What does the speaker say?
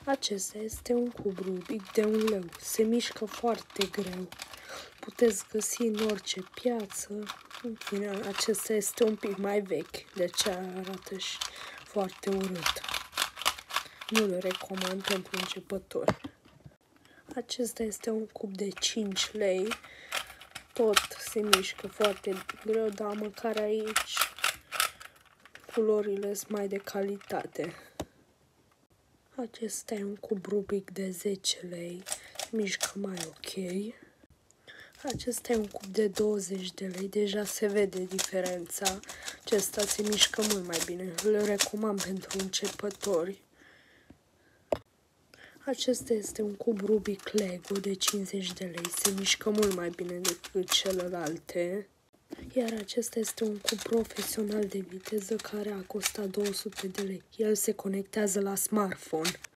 Acesta este un cub Rubik de 1 leu. Se mișcă foarte greu. Puteți găsi în orice piață. În fine, acesta este un pic mai vechi, de aceea arată și foarte urât. Nu-l recomand pentru începători. Acesta este un cub de 5 lei. Tot se mișcă foarte greu, dar măcar aici culorile sunt mai de calitate. Acesta e un cub Rubik de 10 lei. Se mișcă mai ok. Acesta e un cub de 20 de lei. Deja se vede diferența. Acesta se mișcă mult mai bine. Îl recomand pentru începători. Acesta este un cub Rubik Lego de 50 de lei. Se mișcă mult mai bine decât celelalte. Iar acesta este un cub profesional de viteză care a costat 200 de lei. El se conectează la smartphone.